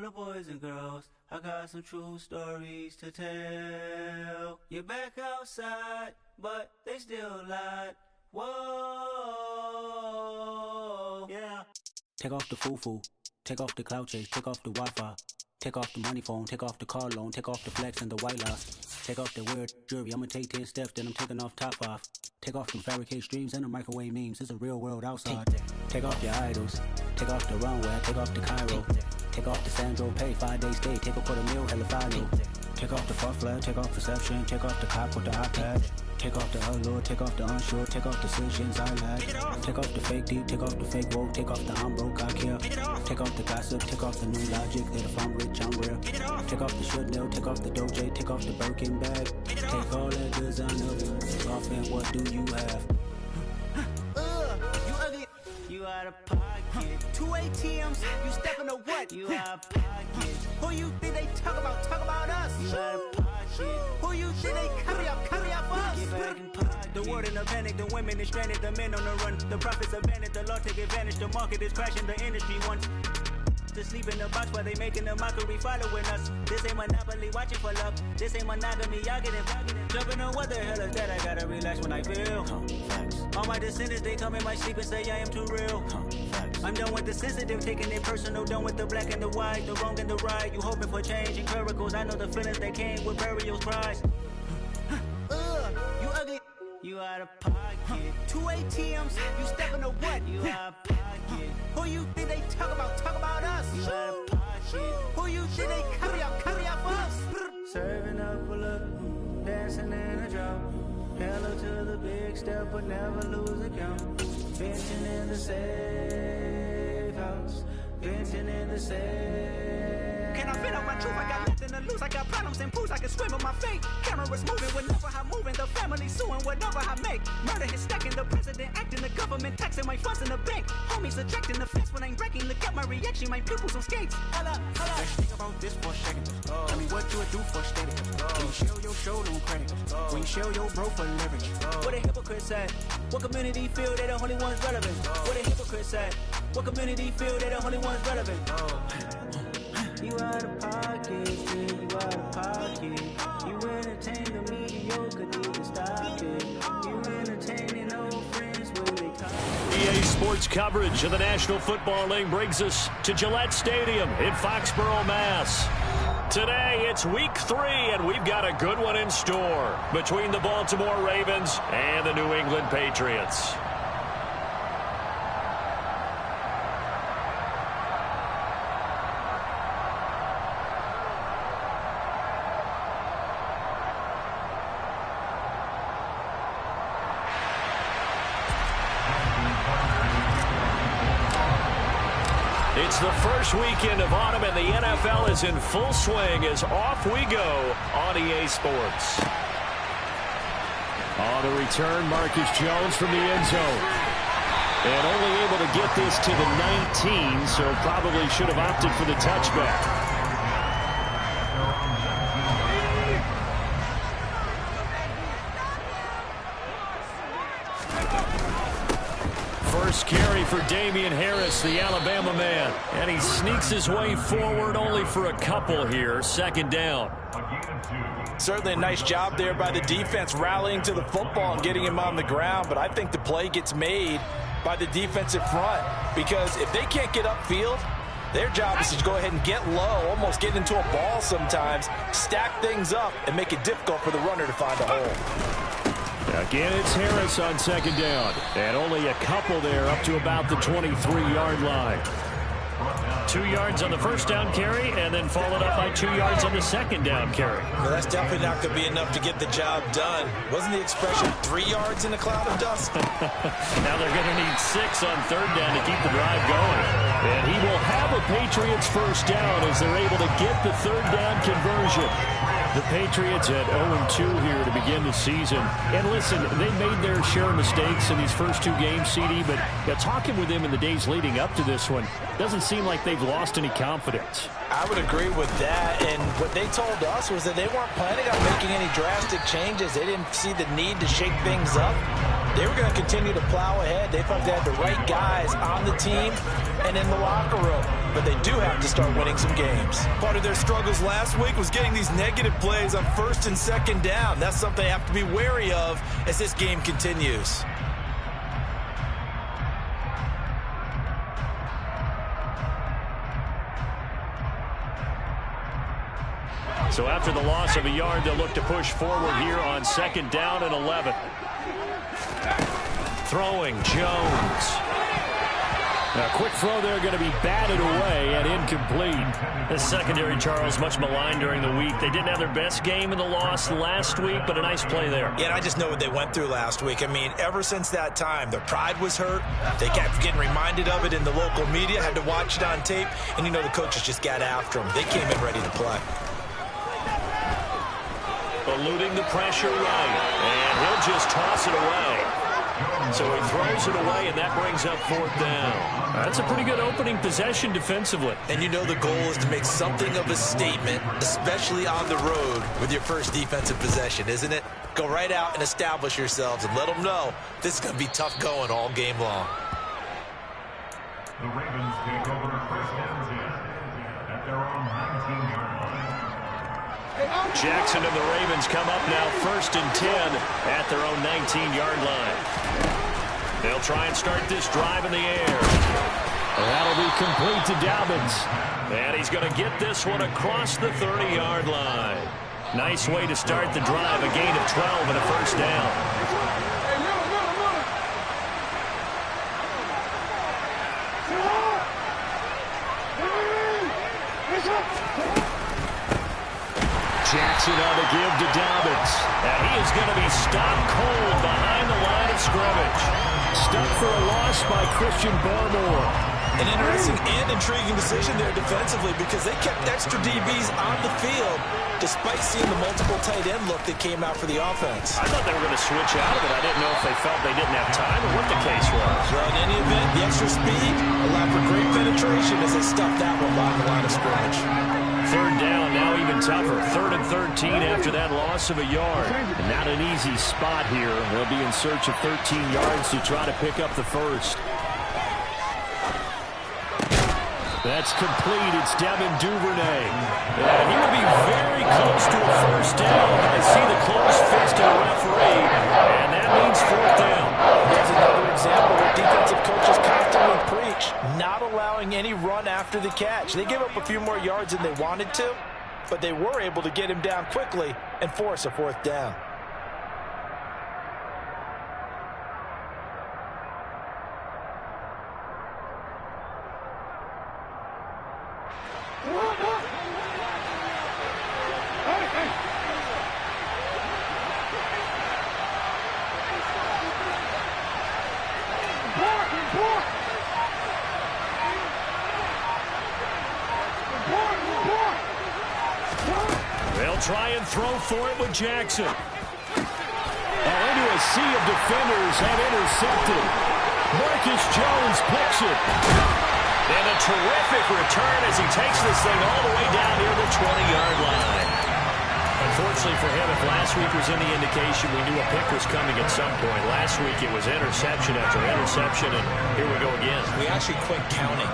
the boys and girls, I got some true stories to tell. You're back outside, but they still lied. Whoa, yeah. Take off the foo-foo, take off the cloud chase, take off the Wi-Fi. Take off the money phone, take off the car loan, take off the flex and the white loss. Take off the weird jewelry, I'ma take 10 steps, then I'm taking off top off. Take off the fabricate streams and the microwave memes, it's a real world outside. Take off your idols, take off the runway, take off the Cairo. Take off the Sandro pay, 5 days stay, take a quarter meal, hella final. Take off the fuck flag, take off perception, take off the cop with the iPad. Take off the allure, take off the unsure, take off decisions I lag. Take off the fake deep, take off the fake woke, take off the I'm broke, I care. Take off the gossip, take off the new logic, that if I'm rich, I'm real. Take off the should know, take off the doje, take off the Birkin bag. Take all that designer off and what do you have? You ugly, you out of pocket. 2 ATMs, you stepping to what? You out of pocket. Who you think they talk about us? You out of pocket. Who you think they carry up us? Get back in pocket. The world in a panic, the women is stranded, the men on the run. The profits abandoned, the law take advantage, the market is crashing, the industry wants to sleep in the box while they making a mockery following us. This ain't Monopoly, watching for luck. This ain't monogamy, y'all get it. Jumping on what the hell is that? I gotta relax when I feel. All my descendants, they come in my sleep and say I am too real. I'm done with the sensitive, taking it personal. Done with the black and the white, the wrong and the right. You hoping for change and miracles. I know the feelings that came with burial cries. You ugly. You out of pocket. 2 ATMs, you stepping to what? You out of pocket. Who you think they talk about us? You out of pocket. Who you think they carry up us? Serving up a look, dancing in a drop. Hello to the big step, but never lose a count. Venting in the safe house. Venting in the safe. Can I fit out my truth? I got nothing to lose. I got problems and fools. I can swim with my fate. Cameras moving whenever I'm moving. The family suing whatever I make. Murder is stacking. The president acting. The government taxing my funds in the bank. Homies ejecting the fence when I'm breaking. Look at my reaction. My pupils on skates. Hold up. Let's think about this for a second. Tell me what you would do for steady. When you show your show, no credit. When you show your bro for leverage. What a hypocrite said. What community feel they the only ones relevant? What a hypocrite said. What community feel they the only ones relevant? You out of pocket, yeah, you out of pocket. You entertain the mediocre, need to stop it. You entertaining old friends when they talk. EA Sports coverage of the National Football League brings us to Gillette Stadium in Foxborough, Mass. Today, it's week 3, and we've got a good one in store between the Baltimore Ravens and the New England Patriots. It's the first weekend of autumn, and the NFL is in full swing as off we go on EA Sports. On the return, Marcus Jones from the end zone. And only able to get this to the 19, so probably should have opted for the touchback. First carry for Damian Harris, the Alabama man. And he sneaks his way forward only for a couple here. Second down. Certainly a nice job there by the defense rallying to the football and getting him on the ground. But I think the play gets made by the defensive front, because if they can't get upfield, their job is to go ahead and get low, almost get into a ball sometimes, stack things up, and make it difficult for the runner to find a hole. Again, it's Harris on second down. And only a couple there up to about the 23-yard line. 2 yards on the first down carry, and then followed up by 2 yards on the second down carry. Well, that's definitely not going to be enough to get the job done. Wasn't the expression 3 yards in a cloud of dust? Now they're going to need 6 on third down to keep the drive going. And he will have a Patriots first down as they're able to get the third down conversion. The Patriots at 0-2 here to begin the season. And listen, they made their share of mistakes in these first 2 games, CD, but talking with them in the days leading up to this one, doesn't seem like they've lost any confidence. I would agree with that, and what they told us was that they weren't planning on making any drastic changes. They didn't see the need to shake things up. They were going to continue to plow ahead. They thought they had the right guys on the team and in the locker room. But they do have to start winning some games. Part of their struggles last week was getting these negative plays on 1st and 2nd down. That's something they have to be wary of as this game continues. So after the loss of a yard, they'll look to push forward here on 2nd down and 11. Throwing, Jones. A quick throw there, going to be batted away and incomplete. The secondary, Charles, much maligned during the week. They didn't have their best game in the loss last week, but a nice play there. Yeah, and I just know what they went through last week. I mean, ever since that time, their pride was hurt. They kept getting reminded of it in the local media, had to watch it on tape, and you know the coaches just got after them. They came in ready to play. Eluding the pressure right, and he'll just toss it away. So he throws it away, and that brings up 4th down. That's a pretty good opening possession defensively. And you know the goal is to make something of a statement, especially on the road with your first defensive possession, isn't it? Go right out and establish yourselves and let them know this is going to be tough going all game long. The Ravens take over the first down at their own 19-yard line. Jackson and the Ravens come up now 1st and 10 at their own 19-yard line. They'll try and start this drive in the air. That'll be complete to Dobbins. And he's going to get this one across the 30-yard line. Nice way to start the drive, a gain of 12 and a 1st down. Jackson on the give to Dobbins. And he is going to be stopped cold behind the line of scrimmage. Stuck for a loss by Christian Barmore. An interesting and intriguing decision there defensively because they kept extra DBs on the field despite seeing the multiple tight end look that came out for the offense. I thought they were going to switch out of it. I didn't know if they felt they didn't have time or what the case was. Well, in any event, the extra speed allowed for great penetration as they stuffed that one behind the line of scrimmage. 3rd down, now even tougher. 3rd and 13 after that loss of a yard. And not an easy spot here. They'll be in search of 13 yards to try to pick up the first. That's complete. It's Devin Duvernay. And he will be very close to a 1st down. I see the closed fist of the referee. And that means 4th down. There's another example where defensive coaches constantly preach, not allowing any run after the catch. They gave up a few more yards than they wanted to, but they were able to get him down quickly and force a 4th down. They'll try and throw for it with Jackson. Into a sea of defenders and intercepted. Marcus Jones picks it. And a terrific return as he takes this thing all the way down near the 20-yard line. Unfortunately for him, if last week was any indication, we knew a pick was coming at some point. Last week it was interception after interception, and here we go again. We actually quit counting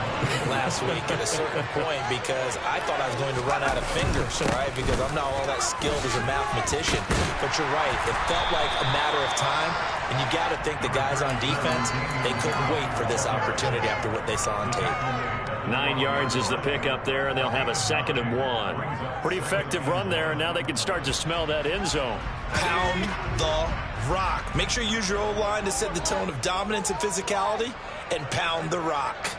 last week at a certain point because I thought I was going to run out of fingers, right? Because I'm not all that skilled as a mathematician. But you're right. It felt like a matter of time, and you got to think the guys on defense, they couldn't wait for this opportunity after what they saw on tape. 9 yards is the pickup there, and they'll have a 2nd and 1. Pretty effective run there, and now they can start to smell that end zone. Pound the rock. Make sure you use your O-line to set the tone of dominance and physicality, and pound the rock.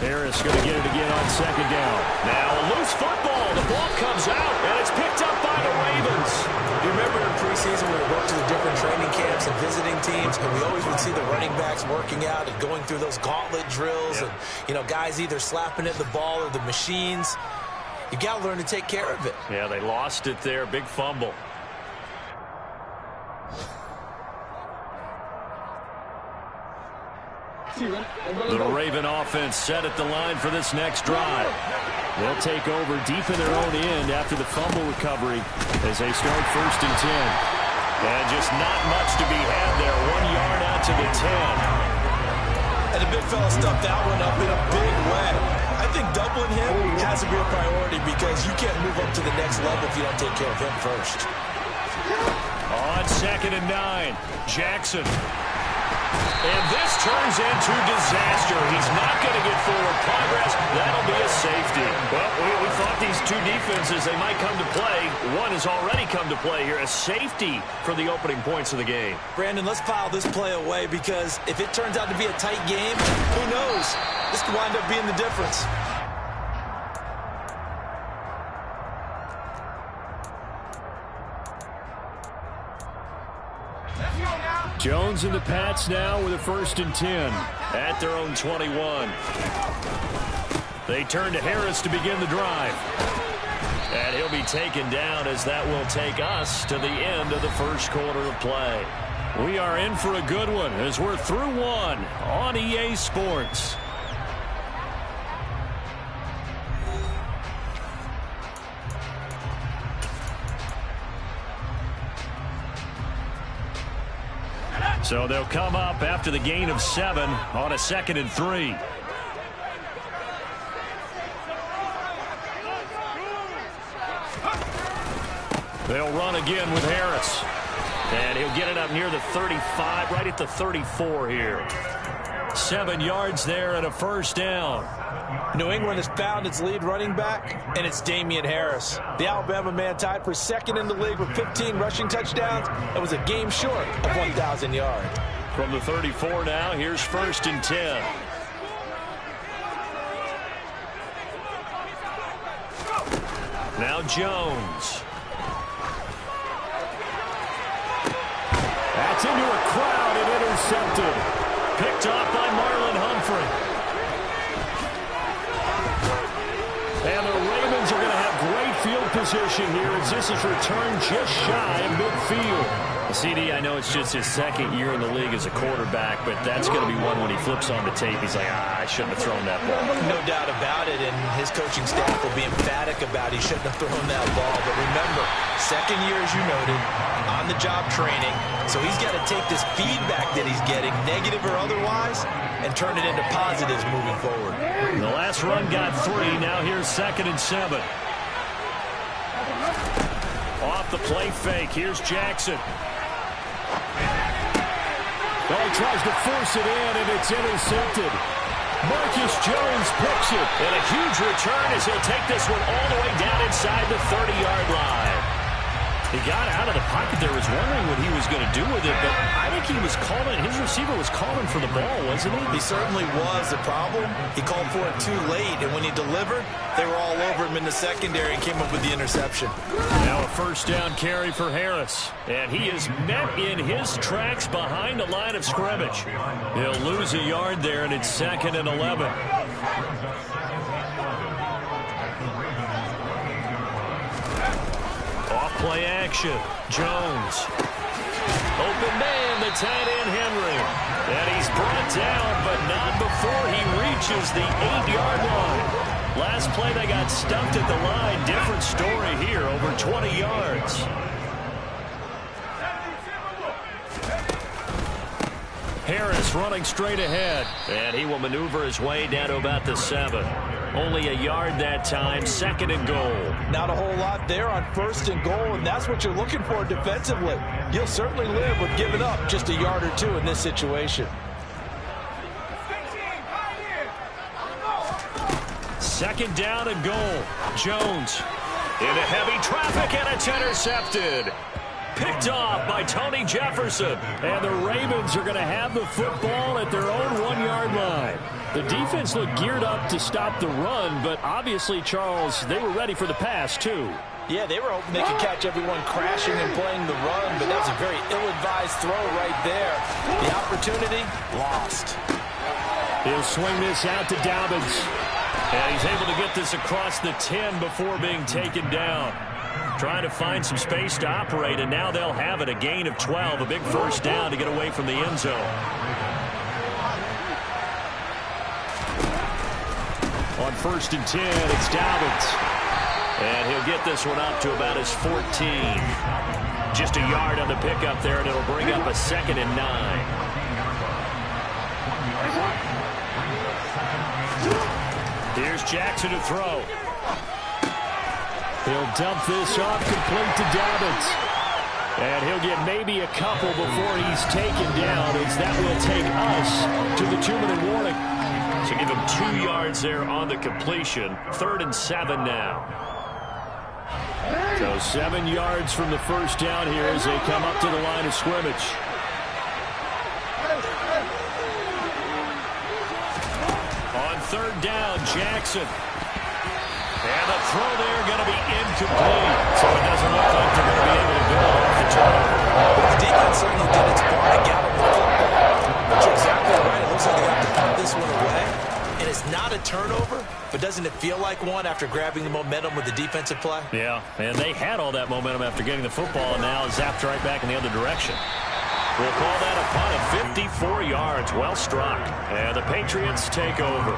Harris going to get it again on 2nd down. Now a loose football. The ball comes out, and it's picked up by the Ravens. You remember in preseason when we worked to the different training camps and visiting teams, and we always would see the running backs working out and going through those gauntlet drills, and, you know, guys either slapping at the ball or the machines. You got to learn to take care of it. Yeah, they lost it there. Big fumble. The Raven offense set at the line for this next drive. They'll take over deep in their own end after the fumble recovery as they start 1st and 10. And just not much to be had there. 1 yard out to the 10. And the big fella stuffed that one up in a big way. I think doubling him has to be a priority because you can't move up to the next level if you don't take care of him first. On 2nd and 9, Jackson. And this turns into disaster. He's not going to get forward progress. That'll be a safety. Well, we thought these two defenses, they might come to play. One has already come to play here. A safety for the opening points of the game. Brandon, let's file this play away because if it turns out to be a tight game, who knows? This could wind up being the difference. Jones and the Pats now with a 1st and 10 at their own 21. They turn to Harris to begin the drive. And he'll be taken down as that will take us to the end of the 1st quarter of play. We are in for a good one as we're through one on EA Sports. So they'll come up after the gain of 7 on a 2nd and 3. They'll run again with Harris. And he'll get it up near the 35, right at the 34 here. 7 yards there and a 1st down. New England has found its lead running back, and it's Damian Harris. The Alabama man tied for 2nd in the league with 15 rushing touchdowns and was a game short of 1,000 yards. From the 34 now, here's 1st and 10. Now Jones. That's into a crowd and intercepted. Picked off by Marlon Humphrey. And the Ravens are going to have great field position here as this is returned just shy of midfield. CD, I know it's just his 2nd year in the league as a quarterback, but that's going to be one when he flips on the tape. He's like, I shouldn't have thrown that ball. No doubt about it, and his coaching staff will be emphatic about he shouldn't have thrown that ball. But remember, 2nd year, as you noted, on-the-job training, so he's got to take this feedback that he's getting, negative or otherwise, and turn it into positives moving forward. The last run got 3. Now here's 2nd and 7. Off the play fake. Here's Jackson. Oh, he tries to force it in, and it's intercepted. Marcus Jones picks it. And a huge return as he'll take this one all the way down inside the 30-yard line. He got out of the pocket there, was wondering what he was going to do with it, but I think he was calling, his receiver was calling for the ball, wasn't he? He certainly was. The problem, he called for it too late, and when he delivered, they were all over him in the secondary and came up with the interception. Now a 1st down carry for Harris, and he is met in his tracks behind the line of scrimmage. He'll lose a yard there, and it's 2nd and 11. Play action. Jones. Open man, the tight end Henry. And he's brought down, but not before he reaches the 8-yard line. Last play, they got stumped at the line. Different story here, over 20 yards. Harris running straight ahead. And he will maneuver his way down to about the 7. Only a yard that time, 2nd and goal. Not a whole lot there on 1st and goal, and that's what you're looking for defensively. You'll certainly live with giving up just a yard or 2 in this situation. 2nd down and goal. Jones into heavy traffic, and it's intercepted. Picked off by Tony Jefferson. And the Ravens are going to have the football at their own 1-yard line. The defense looked geared up to stop the run, but obviously, Charles, they were ready for the pass, too. Yeah, they were hoping they could catch everyone crashing and playing the run, but that was a very ill-advised throw right there. The opportunity, lost. He'll swing this out to Dobbins. And he's able to get this across the 10 before being taken down. Trying to find some space to operate, and now they'll have it. A gain of 12, a big 1st down to get away from the end zone. On 1st and 10, it's Dobbins. And he'll get this one up to about his 14. Just a yard on the pickup there, and it'll bring up a 2nd and 9. Here's Jackson to throw. He'll dump this off complete to Dobbins. And he'll get maybe a couple before he's taken down, as that will take us to the 2-minute warning. So give him 2 yards there on the completion. 3rd and 7 now. So 7 yards from the first down here as they come up to the line of scrimmage. On 3rd down, Jackson. And the throw there going to be incomplete. So it doesn't look like they're going to be able to build off the turnover. Well, the defense certainly did its part to get him the football. But you're exactly right. It looks like they have to punt this one away. And it's not a turnover, but doesn't it feel like one after grabbing the momentum with the defensive play? Yeah, and they had all that momentum after getting the football, and now zapped right back in the other direction. We'll call that a punt of 54 yards. Well struck. And the Patriots take over.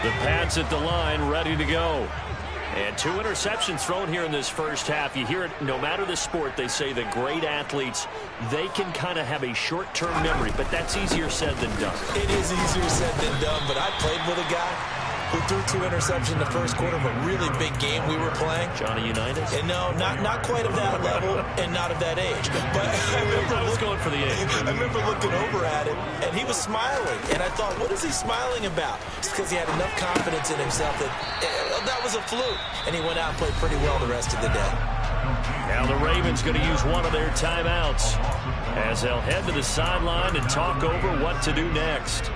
The Pats at the line, ready to go. And 2 interceptions thrown here in this first half. You hear it, no matter the sport, they say the great athletes, they can kind of have a short-term memory, but that's easier said than done. It is easier said than done, but I played with a guy who threw 2 interceptions in the first quarter of a really big game we were playing. Johnny Unitas? And no, not quite of that level and not of that age. But I was going for the age. I remember looking over at him, and he was smiling. And I thought, what is he smiling about? It's because he had enough confidence in himself that that was a fluke. And he went out and played pretty well the rest of the day. Now the Ravens going to use one of their timeouts as they'll head to the sideline and talk over what to do next.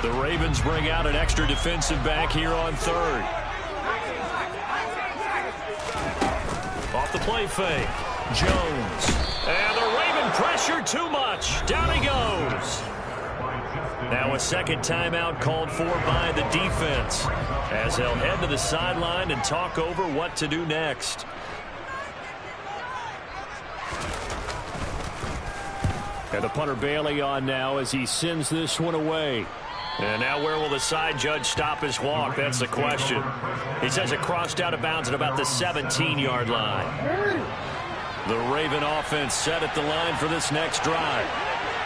The Ravens bring out an extra defensive back here on 3rd. Off the play fake. Jones. And the Raven pressure too much. Down he goes. Now a second timeout called for by the defense as they'll head to the sideline and talk over what to do next. And the punter Bailey on now as he sends this one away. And now where will the side judge stop his walk? That's the question. He says it crossed out of bounds at about the 17-yard line. The Raven offense set at the line for this next drive.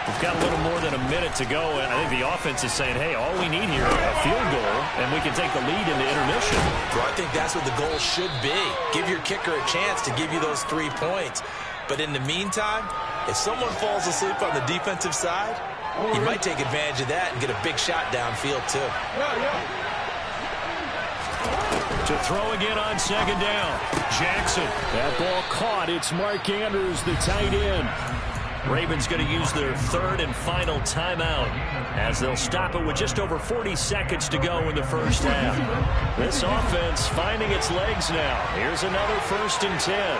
We've got a little more than a minute to go, and I think the offense is saying, hey, all we need here is a field goal, and we can take the lead in the intermission. Well, I think that's what the goal should be. Give your kicker a chance to give you those 3 points. But in the meantime, if someone falls asleep on the defensive side, you might take advantage of that and get a big shot downfield, too. To throw again on 2nd down. Jackson. That ball caught. It's Mark Andrews, the tight end. Ravens going to use their 3rd and final timeout as they'll stop it with just over 40 seconds to go in the first half. This offense finding its legs now. Here's another 1st and 10.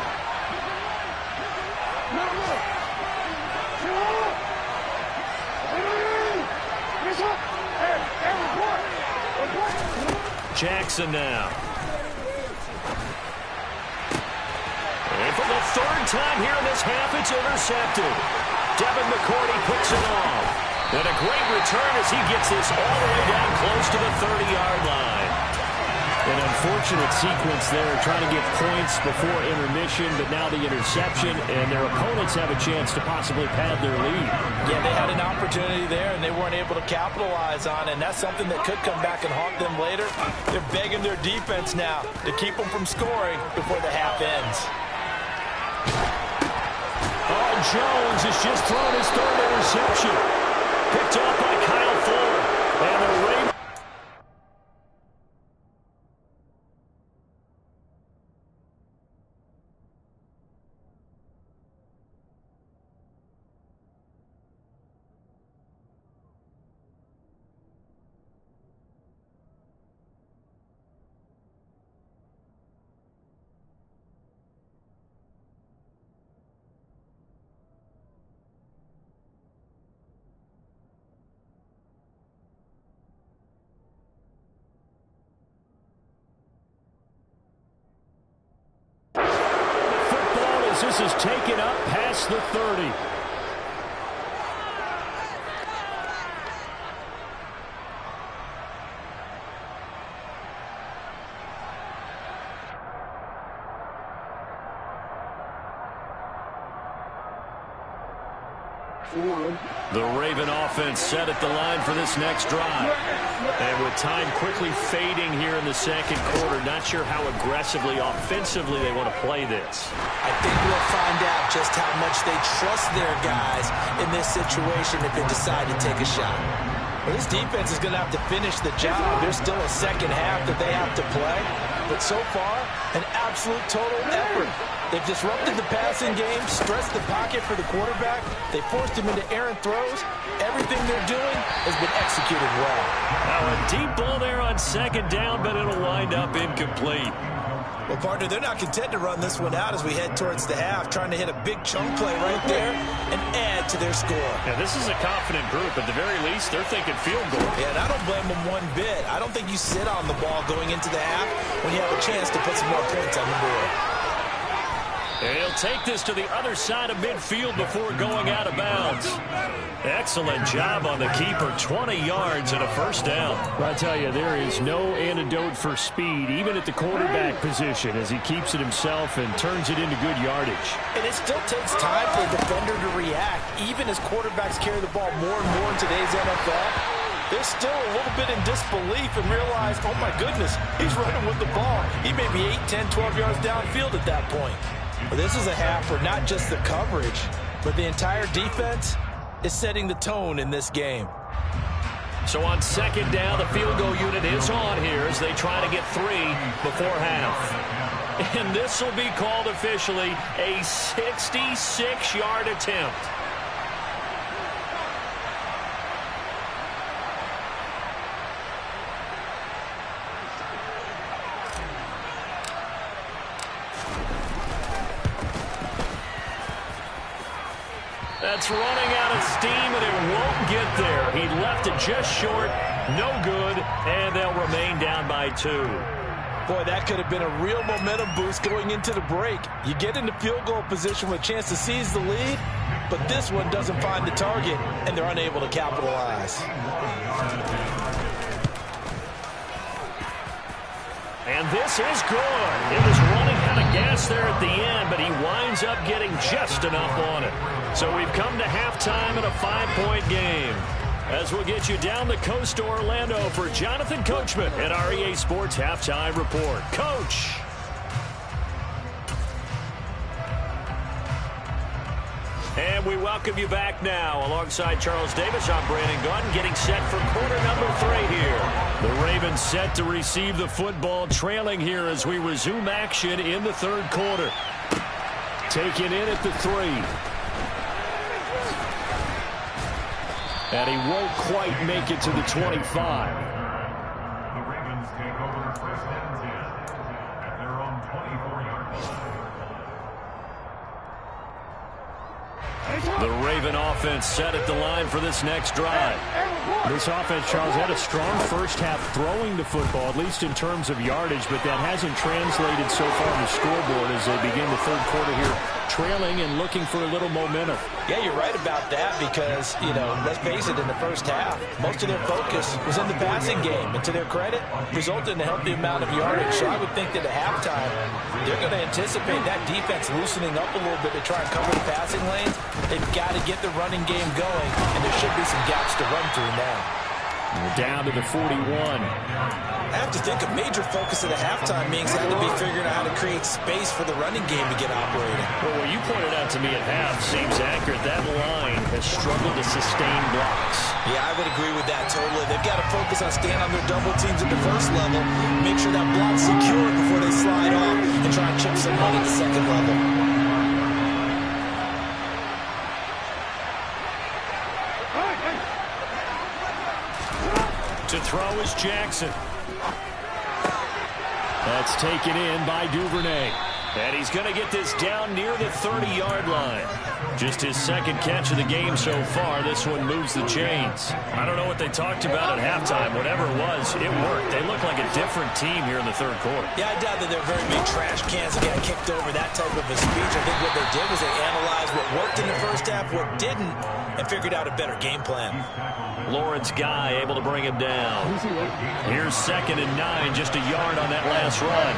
Jackson now. And for the 3rd time here in this half, it's intercepted. Devin McCourty picks it off. And a great return as he gets this all the way down close to the 30-yard line. An unfortunate sequence there, trying to get points before intermission, but now the interception, and their opponents have a chance to possibly pad their lead. Yeah, they had an opportunity there, and they weren't able to capitalize on it, and that's something that could come back and haunt them later. They're begging their defense now to keep them from scoring before the half ends. Oh, Jones has just thrown his 3rd interception. Picked off by Kyle Fuller. And the Ravens. This is taken up past the 30. The Raven offense set at the line for this next drive. And with time quickly fading here in the second quarter, not sure how aggressively, offensively they want to play this. I think we'll find out just how much they trust their guys in this situation if they decide to take a shot. Well, this defense is going to have to finish the job. There's still a second half that they have to play. But so far, an absolute total effort. They've disrupted the passing game, stressed the pocket for the quarterback. They forced him into errant throws. Everything they're doing has been executed well. Now a deep ball there on second down, but it'll wind up incomplete. Well, partner, they're not content to run this one out as we head towards the half, trying to hit a big chunk play right there and add to their score. Yeah, this is a confident group. At the very least, they're thinking field goal. Yeah, and I don't blame them one bit. I don't think you sit on the ball going into the half when you have a chance to put some more points on the board. And he'll take this to the other side of midfield before going out of bounds. Excellent job on the keeper. 20 yards and a first down. I tell you, there is no antidote for speed, even at the quarterback position, as he keeps it himself and turns it into good yardage. And it still takes time for a defender to react, even as quarterbacks carry the ball more and more in today's NFL. They're still a little bit in disbelief and realize, oh my goodness, he's running with the ball. He may be 8, 10, 12 yards downfield at that point. Well, this is a half where not just the coverage, but the entire defense is setting the tone in this game. So on second down, the field goal unit is on here as they try to get 3 before half. And this will be called officially a 66-yard attempt. That's running out of steam, and it won't get there. He left it just short, no good, and they'll remain down by 2. Boy, that could have been a real momentum boost going into the break. You get into field goal position with a chance to seize the lead, but this one doesn't find the target, and they're unable to capitalize. And this is good. It was running out of gas there at the end, but he winds up getting just enough on it. So we've come to halftime in a 5-point game. As we'll get you down the coast to Orlando for Jonathan Coachman at our EA Sports Halftime Report. Coach! And we welcome you back now. Alongside Charles Davis, I'm Brandon Gordon, getting set for quarter number 3 here. The Ravens set to receive the football, trailing here as we resume action in the third quarter. Taken in at the 3. And he won't quite make it to the 25. The Ravens take over first and 10 at their own 24-yard line. The Raven offense set at the line for this next drive. This offense, Charles, had a strong first half throwing the football, at least in terms of yardage, but that hasn't translated so far on the scoreboard as they begin the third quarter here, trailing and looking for a little momentum. Yeah, you're right about that because, let's face it, in the first half, most of their focus was in the passing game. And to their credit, resulted in a healthy amount of yardage. So I would think that at halftime, they're going to anticipate that defense loosening up a little bit to try and cover the passing lanes. They've got to get the running game going, and there should be some gaps to run through now. We're down to the 41. I have to think a major focus at the halftime means they had to be figuring out how to create space for the running game to get operating. Well, what you pointed out to me at half seems accurate. That line has struggled to sustain blocks. Yeah, I would agree with that totally. They've got to focus on staying on their double teams at the first level, make sure that block's secure before they slide off and try and chip someone at the second level. To throw is Jackson. That's taken in by Duvernay. And he's going to get this down near the 30-yard line. Just his second catch of the game so far. This one moves the chains. I don't know what they talked about at halftime. Whatever it was, it worked. They look like a different team here in the third quarter. Yeah, I doubt that they're very big trash cans that got kicked over, that type of a speech. I think what they did was they analyzed what worked in the first half, what didn't, and figured out a better game plan. Lawrence Guy able to bring him down. Here's 2nd and 9, just a yard on that last run.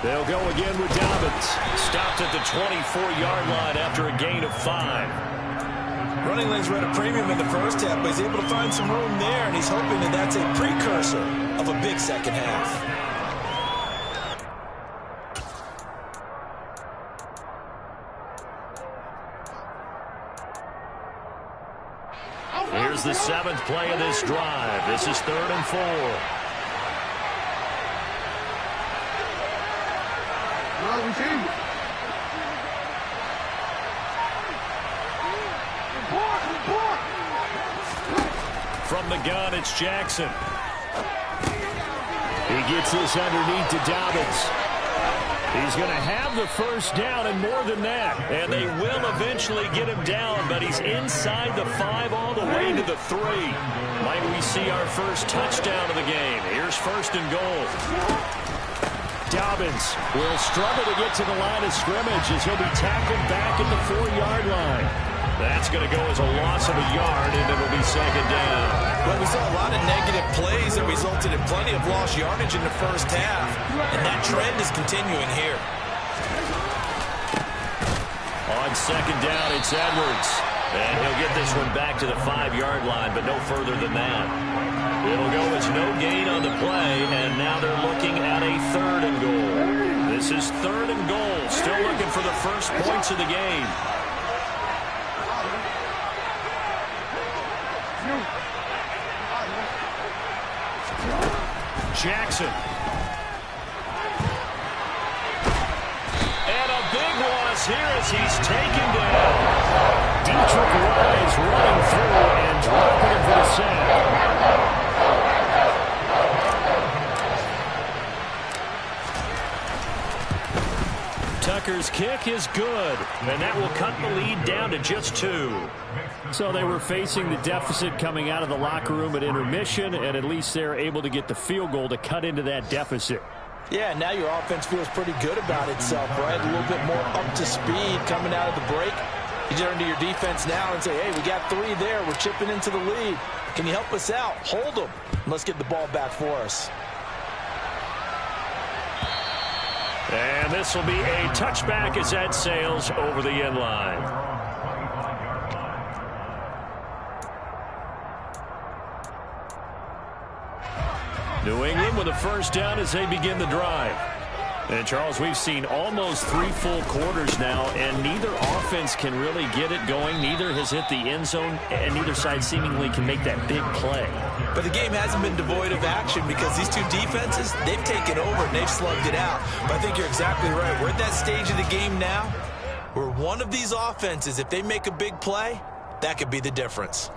They'll go again with Dobbins. Stopped at the 24-yard line after a gain of 5. Running lanes were at a premium in the first half, but he's able to find some room there, and he's hoping that that's a precursor of a big second half. Here's the 7th play of this drive. This is 3rd and 4. From the gun, it's Jackson. He gets this underneath to Dobbins. He's going to have the first down and more than that. And they will eventually get him down, but he's inside the 5 all the way to the 3. Might we see our first touchdown of the game? Here's 1st and goal. Dobbins will struggle to get to the line of scrimmage as he'll be tackled back at the 4-yard line. That's going to go as a loss of a yard, and it'll be 2nd down. Well, we saw a lot of negative plays that resulted in plenty of lost yardage in the first half, and that trend is continuing here. On 2nd down, it's Edwards. And he'll get this one back to the 5-yard line, but no further than that. It'll go as no gain on the play, and now they're looking at a 3rd and goal. This is 3rd and goal, still looking for the first points of the game. Jackson. And a big loss here as he's taken down. Dietrich Wise running through and dropping him for the sack. Tucker's kick is good, and that will cut the lead down to just 2. So they were facing the deficit coming out of the locker room at intermission, and at least they're able to get the field goal to cut into that deficit. Yeah, now your offense feels pretty good about itself, right? A little bit more up to speed coming out of the break. You turn to your defense now and say, hey, we got 3 there. We're chipping into the lead. Can you help us out? Hold them. Let's get the ball back for us. And this will be a touchback as that sails over the end line. New England with a first down as they begin the drive. And, Charles, we've seen almost 3 full quarters now, and neither offense can really get it going. Neither has hit the end zone, and neither side seemingly can make that big play. But the game hasn't been devoid of action because these two defenses, they've taken over and they've slugged it out. But I think you're exactly right. We're at that stage of the game now where one of these offenses, if they make a big play, that could be the difference.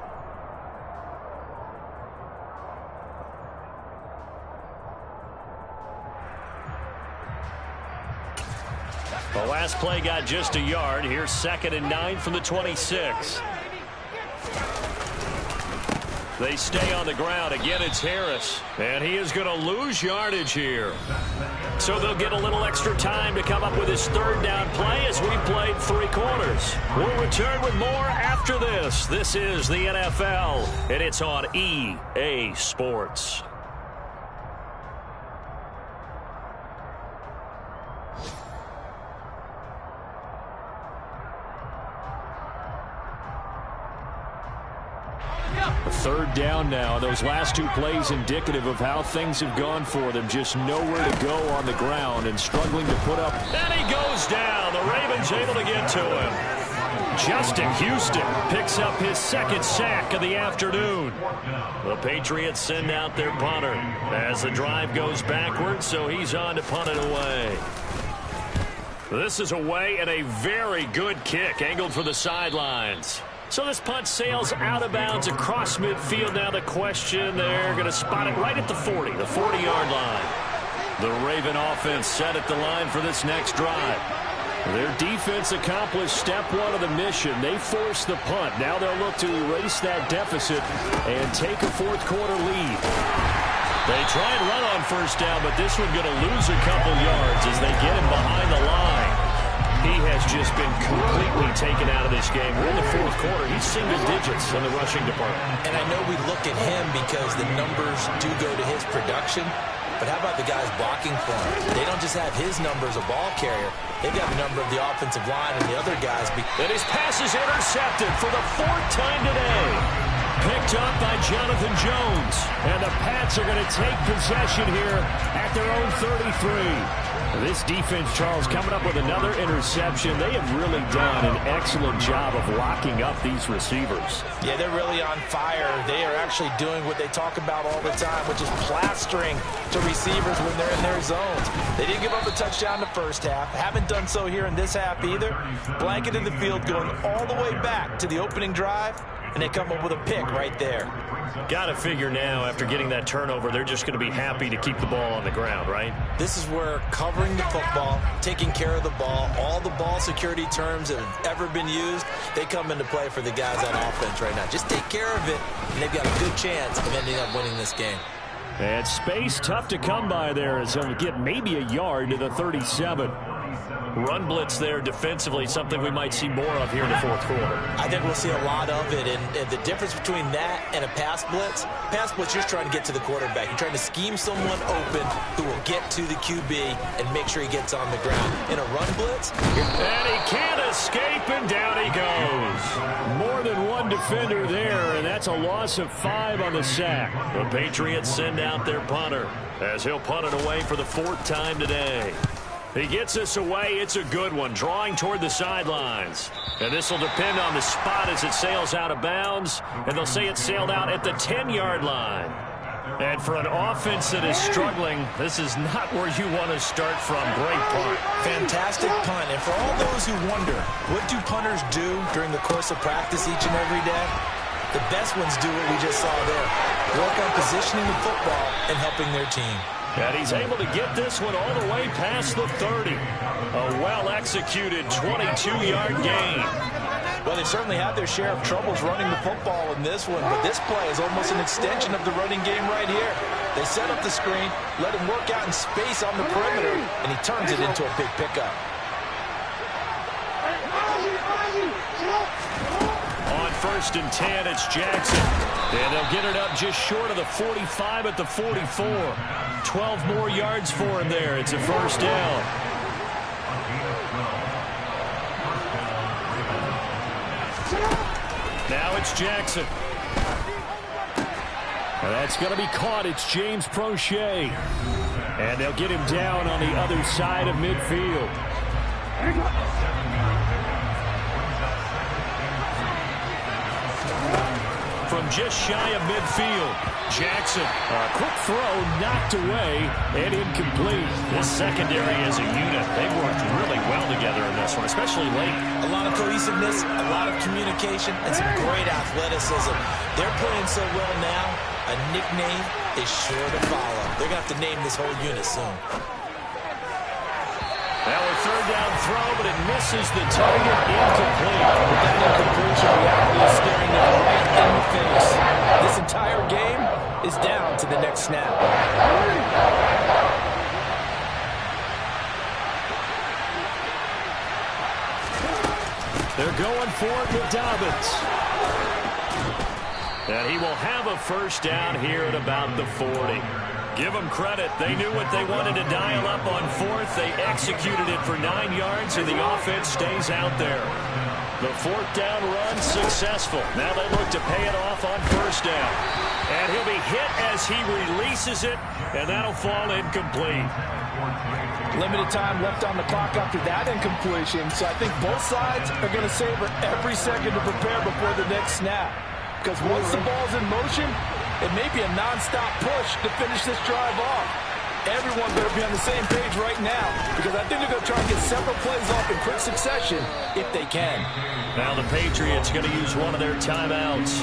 The last play got just a yard. Here's 2nd and 9 from the 26. They stay on the ground. Again, it's Harris. And he is going to lose yardage here. So they'll get a little extra time to come up with his 3rd down play as we played 3 quarters. We'll return with more after this. This is the NFL, and it's on EA Sports. Third down now. Those last 2 plays indicative of how things have gone for them. Just nowhere to go on the ground and struggling to put up. And he goes down. The Ravens able to get to him. Justin Houston picks up his 2nd sack of the afternoon. The Patriots send out their punter as the drive goes backwards, so he's on to punt it away. This is away and a very good kick angled for the sidelines. So this punt sails out of bounds across midfield. Now the question, they're going to spot it right at the 40, the 40-yard line. The Raven offense set at the line for this next drive. Their defense accomplished step 1 of the mission. They forced the punt. Now they'll look to erase that deficit and take a 4th quarter lead. They try and run on 1st down, but this one going to lose a couple yards as they get him behind the line. He has just been completely taken out of this game. We're in the 4th quarter. He's single digits in the rushing department. And I know we look at him because the numbers do go to his production. but how about the guys blocking for him? They don't just have his number as a ball carrier. They've got the number of the offensive line and the other guys. And his pass is intercepted for the 4th time today. Picked up by Jonathan Jones. And the Pats are going to take possession here at their own 33. This defense, Charles, coming up with another interception. They have really done an excellent job of locking up these receivers. Yeah, they're really on fire. They are actually doing what they talk about all the time, which is plastering to receivers when they're in their zones. They didn't give up a touchdown the first half. Haven't done so here in this half either. Blanketed the field going all the way back to the opening drive, and they come up with a pick right there. Got to figure now, after getting that turnover, they're just going to be happy to keep the ball on the ground, right? This is where covering the football, taking care of the ball, all the ball security terms that have ever been used, they come into play for the guys on offense right now. Just take care of it, and they've got a good chance of ending up winning this game. And space tough to come by there as he'll get maybe a yard to the 37. Run blitz there defensively, something we might see more of here in the 4th quarter. I think we'll see a lot of it, and the difference between that and a pass blitz, you're trying to get to the quarterback. You're trying to scheme someone open who will get to the QB and make sure he gets on the ground. In a run blitz, and he can't escape, and down he goes. More than one defender there, and that's a loss of 5 on the sack. The Patriots send out their punter as he'll punt it away for the 4th time today. He gets this away. It's a good one, drawing toward the sidelines. And this will depend on the spot as it sails out of bounds. And they'll say it sailed out at the 10-yard line. And for an offense that is struggling, this is not where you want to start from. Great punt. Fantastic punt. And for all those who wonder, what do punters do during the course of practice each and every day? The best ones do what we just saw there. Work on positioning the football and helping their team. And he's able to get this one all the way past the 30. A well-executed 22-yard gain. Well, they certainly had their share of troubles running the football in this one, but this play is almost an extension of the running game right here. They set up the screen, let him work out in space on the perimeter, and he turns it into a big pickup. On 1st and 10, it's Jackson. And they'll get it up just short of the 45 at the 44. 12 more yards for him there. It's a 1st down. Now it's Jackson. And that's going to be caught. It's James Prochet. And they'll get him down on the other side of midfield. From just shy of midfield, Jackson, a quick throw, knocked away, and incomplete. This secondary as a unit, they've worked really well together in this one, especially late. A lot of cohesiveness, a lot of communication, and some great athleticism. They're playing so well now, a nickname is sure to follow. They're going to have to name this whole unit soon. Now a 3rd down throw, but it misses the target, incomplete. With that incompletion, reality is staring them right in the face. This entire game is down to the next snap. They're going for it with Dobbins. And he will have a 1st down here at about the 40. Give them credit. They knew what they wanted to dial up on 4th. They executed it for 9 yards, and the offense stays out there. The 4th down run successful. Now they look to pay it off on 1st down. And he'll be hit as he releases it, and that'll fall incomplete. Limited time left on the clock after that incompletion, so I think both sides are going to savor every second to prepare before the next snap. Because once the ball's in motion, it may be a non-stop push to finish this drive off. Everyone better be on the same page right now, because I think they're going to try and get several plays off in quick succession if they can. Now the Patriots going to use one of their timeouts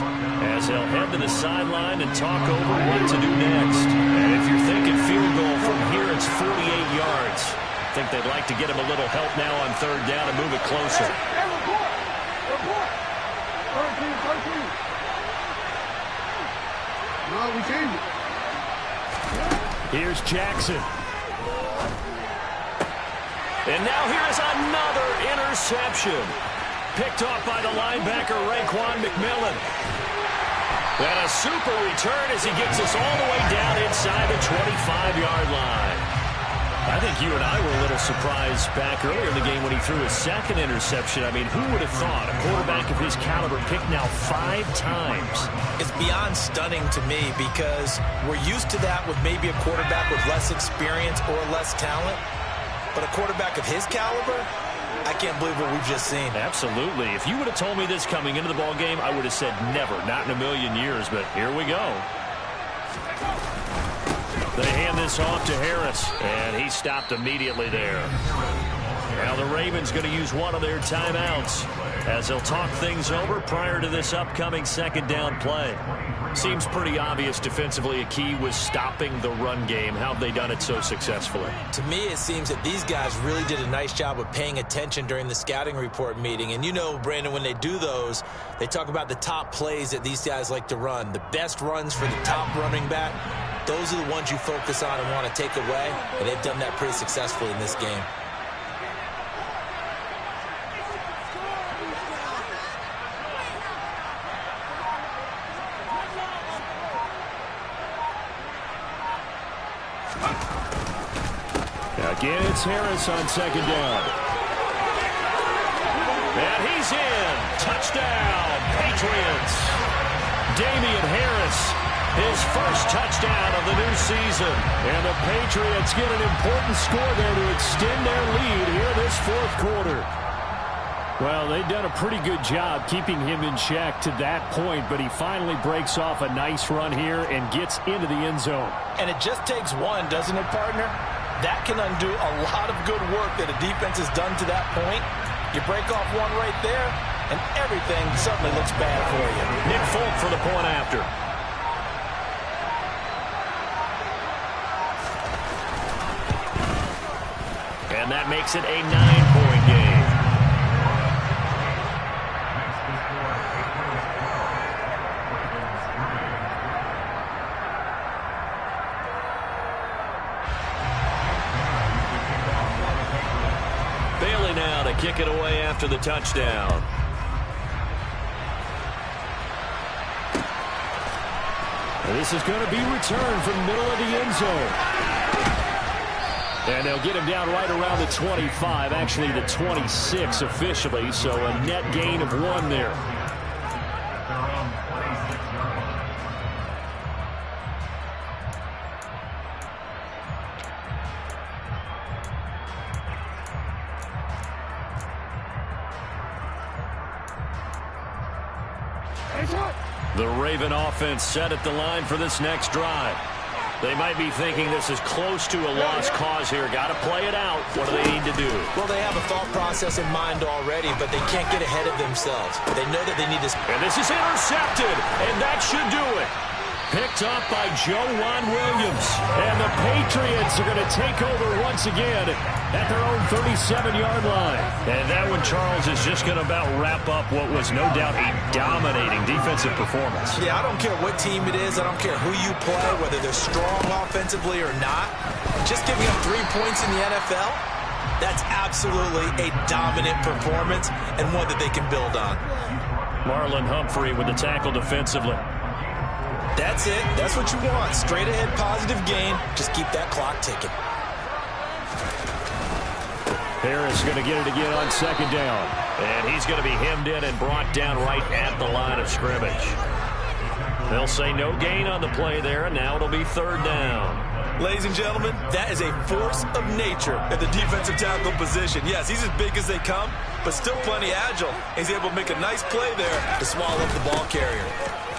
as they'll head to the sideline and talk over what to do next. And if you're thinking field goal from here, it's 48 yards. I think they'd like to get him a little help now on 3rd down and move it closer. We changed it. Here's Jackson. And now here's another interception. Picked off by the linebacker, Raekwon McMillan. And a super return as he gets us all the way down inside the 25-yard line. I think you and I were a little surprised back earlier in the game when he threw his second interception. I mean, who would have thought a quarterback of his caliber picked now 5 times? It's beyond stunning to me because we're used to that with maybe a quarterback with less experience or less talent. But a quarterback of his caliber, I can't believe what we've just seen. Absolutely. If you would have told me this coming into the ball game, I would have said never, not in a million years. But here we go. They hand this off to Harris, and he stopped immediately there. Now the Ravens going to use one of their timeouts as they'll talk things over prior to this upcoming second down play. Seems pretty obvious defensively a key was stopping the run game. How have they done it so successfully? To me, it seems that these guys really did a nice job of paying attention during the scouting report meeting. And you know, Brandon, when they do those, they talk about the top plays that these guys like to run. The best runs for the top running back, those are the ones you focus on and want to take away. And they've done that pretty successfully in this game. Again, it's Harris on second down. And he's in. Touchdown, Patriots. Damian Harris, his first touchdown of the new season. And the Patriots get an important score there to extend their lead here this fourth quarter. Well, they've done a pretty good job keeping him in check to that point, but he finally breaks off a nice run here and gets into the end zone. And it just takes one, doesn't it, partner? That can undo a lot of good work that a defense has done to that point. You break off one right there, and everything suddenly looks bad for you. Nick Folk for the point after. And that makes it a 9-point game. Now to kick it away after the touchdown. This is going to be returned from the middle of the end zone. And they'll get him down right around the 25, actually the 26 officially, so a net gain of 1 there. The Raven offense set at the line for this next drive. They might be thinking this is close to a lost cause here. Got to play it out. What do they need to do? Well, they have a thought process in mind already, but they can't get ahead of themselves. They know that they need to... And this is intercepted, and that should do it. Picked up by Joejuan Williams. And the Patriots are going to take over once again at their own 37-yard line. And that one, Charles, is just going to about wrap up what was no doubt a dominating defensive performance. Yeah, I don't care what team it is. I don't care who you play, whether they're strong offensively or not. Just giving up 3 points in the NFL, that's absolutely a dominant performance and one that they can build on. Marlon Humphrey with the tackle defensively. That's it. That's what you want. Straight ahead positive gain. Just keep that clock ticking. Harris going to get it again on second down. And he's going to be hemmed in and brought down right at the line of scrimmage. They'll say no gain on the play there, and now it'll be third down. Ladies and gentlemen, that is a force of nature at the defensive tackle position. Yes, he's as big as they come, but still plenty agile. He's able to make a nice play there to swallow up the ball carrier.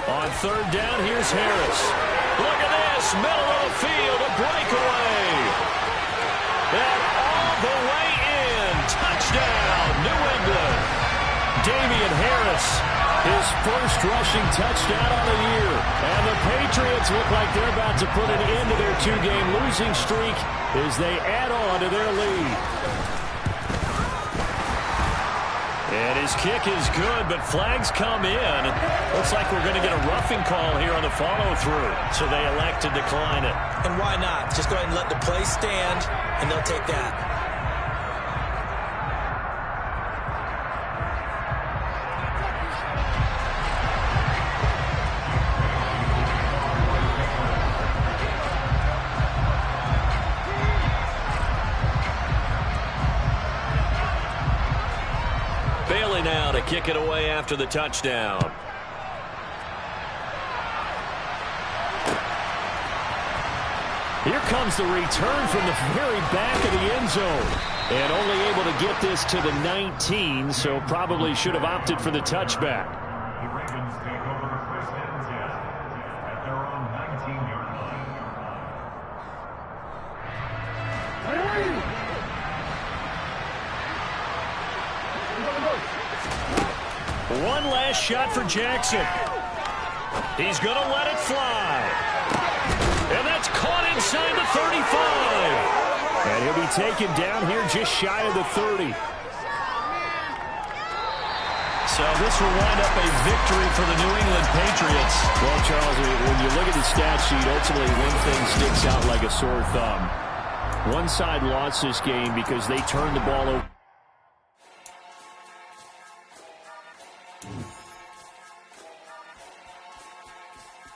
On third down, here's Harris. Look at this, middle of the field, a breakaway. And all the way in, touchdown, New England. Damian Harris, his first rushing touchdown on the year. And the Patriots look like they're about to put an end to their 2-game losing streak as they add on to their lead. And his kick is good, but flags come in. Looks like we're going to get a roughing call here on the follow-through. So they elect to decline it. And why not? Just go ahead and let the play stand, and they'll take that. Staley now to kick it away after the touchdown. Here comes the return from the very back of the end zone. And only able to get this to the 19, so probably should have opted for the touchback. The Ravens take over first and 10 at their own 19-yard line. One last shot for Jackson. He's going to let it fly. And that's caught inside the 35. And he'll be taken down here just shy of the 30. So this will wind up a victory for the New England Patriots. Well, Charles, when you look at the stat sheet, ultimately one thing sticks out like a sore thumb. One side lost this game because they turned the ball over.